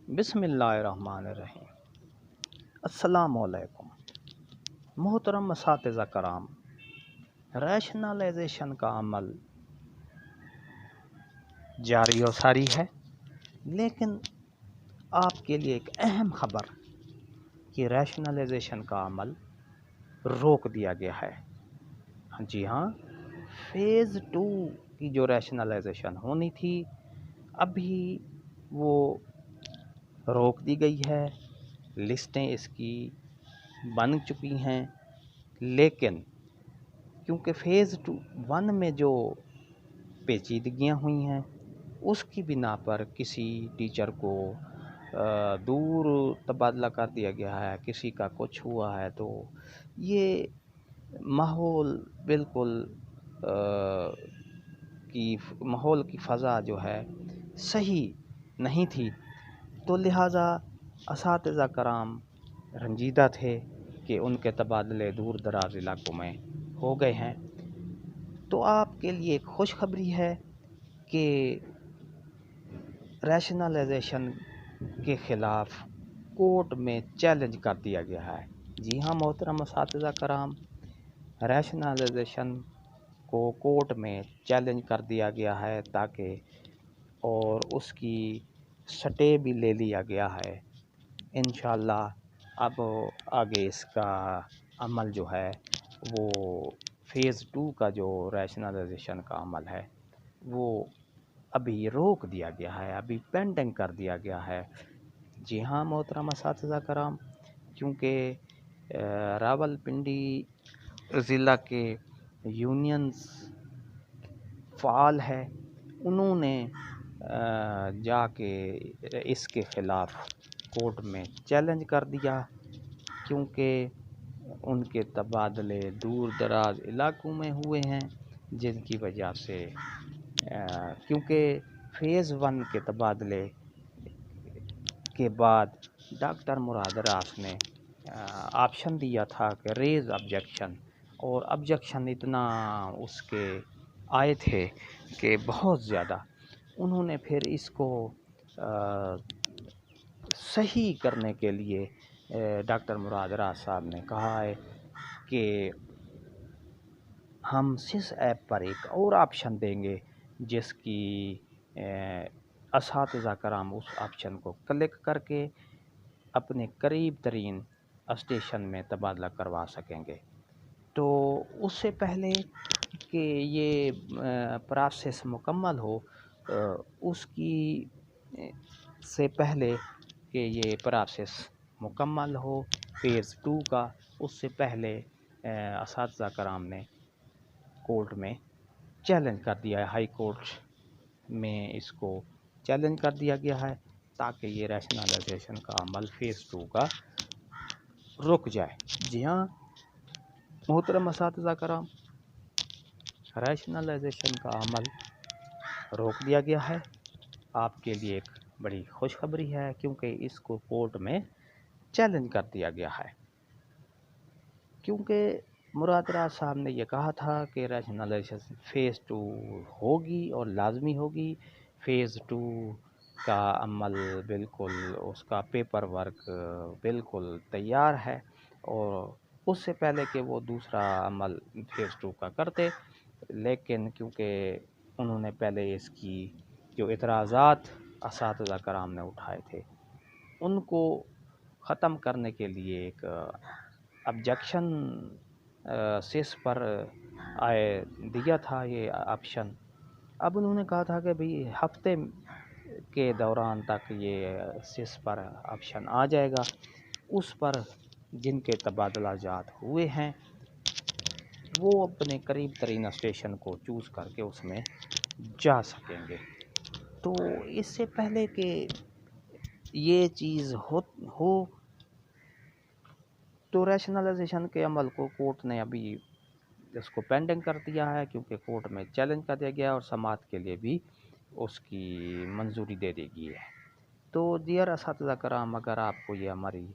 بسم اللہ الرحمن الرحیم۔ السلام علیکم محترم اساتذہ کرام۔ ریشنلائزیشن کا عمل جاری و ساری ہے، لیکن آپ کے لیے ایک اہم خبر کہ ریشنلائزیشن کا عمل روک دیا گیا ہے۔ جی ہاں، فیز 2 کی جو ریشنلائزیشن ہونی تھی ابھی وہ روک دی گئی ہے۔ لسٹیں اس کی بن چکی ہیں، لیکن کیونکہ فیز 1 میں جو پیچیدگیاں ہوئی ہیں اس کی بنا پر کسی ٹیچر کو دور تبادلہ کر دیا گیا ہے، کسی کا کچھ ہوا ہے، تو یہ ماحول بالکل ماحول کی فضا جو ہے صحیح نہیں تھی، تو لہٰذا اساتذہ کرام رنجیدہ تھے کہ ان کے تبادلے دور دراز علاقوں میں ہو گئے ہیں۔ تو آپ کے لیے ایک خوشخبری ہے کہ ریشنلائزیشن کے خلاف کورٹ میں چیلنج کر دیا گیا ہے۔ جی ہاں محترم اساتذہ کرام، ریشنلائزیشن کو کورٹ میں چیلنج کر دیا گیا ہے تاکہ اور اس کی سٹے بھی لے لیا گیا ہے۔ انشاءاللہ اب آگے اس کا عمل جو ہے وہ فیز 2 کا جو ریشنلائزیشن کا عمل ہے وہ ابھی روک دیا گیا ہے، ابھی پینڈنگ کر دیا گیا ہے۔ جی ہاں محترم اساتذہ کرام، کیونکہ راولپنڈی ضلع کے یونینز فعال ہے، انہوں نے جا کے اس کے خلاف کورٹ میں چیلنج کر دیا، کیونکہ ان کے تبادلے دور دراز علاقوں میں ہوئے ہیں، جن کی وجہ سے کیونکہ فیز 1 کے تبادلے کے بعد ڈاکٹر مراد راس نے آپشن دیا تھا کہ ریز آبجیکشن، اور آبجیکشن اتنا اس کے آئے تھے کہ بہت زیادہ، انہوں نے پھر اس کو صحیح کرنے کے لیے ڈاکٹر مراد راس صاحب نے کہا ہے کہ ہم سس ایپ پر ایک اور آپشن دیں گے جس کی اساتذہ کرام اس آپشن کو کلک کر کے اپنے قریب ترین اسٹیشن میں تبادلہ کروا سکیں گے۔ تو اس سے پہلے کہ یہ پروسیس مکمل ہو، اس کی سے پہلے کہ یہ پروسیس مکمل ہو فیز 2 کا، اس سے پہلے اساتذہ کرام نے کورٹ میں چیلنج کر دیا ہے، ہائی کورٹ میں اس کو چیلنج کر دیا گیا ہے تاکہ یہ ریشنلائزیشن کا عمل فیز 2 کا رک جائے۔ جی ہاں محترم اساتذہ کرام، ریشنلائزیشن کا عمل روک دیا گیا ہے۔ آپ کے لیے ایک بڑی خوشخبری ہے، کیونکہ اس کو کورٹ میں چیلنج کر دیا گیا ہے، کیونکہ مراد راز صاحب نے یہ کہا تھا کہ ریشنلائزیشن فیز 2 ہوگی اور لازمی ہوگی۔ فیز 2 کا عمل بالکل اس کا پیپر ورک بالکل تیار ہے، اور اس سے پہلے کہ وہ دوسرا عمل فیز 2 کا کرتے، لیکن کیونکہ انہوں نے پہلے اس کی جو اعتراضات اساتذہ کرام نے اٹھائے تھے ان کو ختم کرنے کے لیے ایک آبجیکشن سیس پر دیا تھا یہ آپشن۔ اب انہوں نے کہا تھا کہ بھئی ہفتے کے دوران تک یہ سیس پر آپشن آ جائے گا، اس پر جن کے تبادلہ جات ہوئے ہیں وہ اپنے قریب ترین اسٹیشن کو چوز کر کے اس میں جا سکیں گے۔ تو اس سے پہلے کہ یہ چیز ہو تو ریشنلائزیشن کے عمل کو کورٹ نے ابھی اس کو پینڈنگ کر دیا ہے، کیونکہ کورٹ میں چیلنج کر دیا گیا اور سماعت کے لیے بھی اس کی منظوری دے دی گئی ہے۔ تو ڈیئر اساتذہ کرام، اگر آپ کو یہ ہماری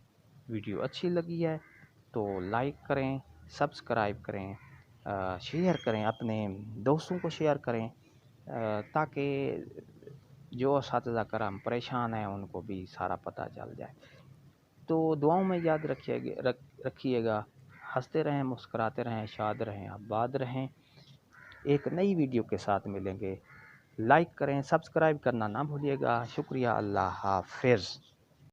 ویڈیو اچھی لگی ہے تو لائک کریں، سبسکرائب کریں، شیئر کریں، اپنے دوستوں کو شیئر کریں، تاکہ جو اساتذہ کرام پریشان ہیں ان کو بھی سارا پتہ چل جائے۔ تو دعاؤں میں یاد رکھیے گا، ہنستے رہیں، مسکراتے رہیں، شاد رہیں، آباد رہیں۔ ایک نئی ویڈیو کے ساتھ ملیں گے۔ لائک کریں، سبسکرائب کرنا نہ بھولیے گا۔ شکریہ، اللہ حافظ۔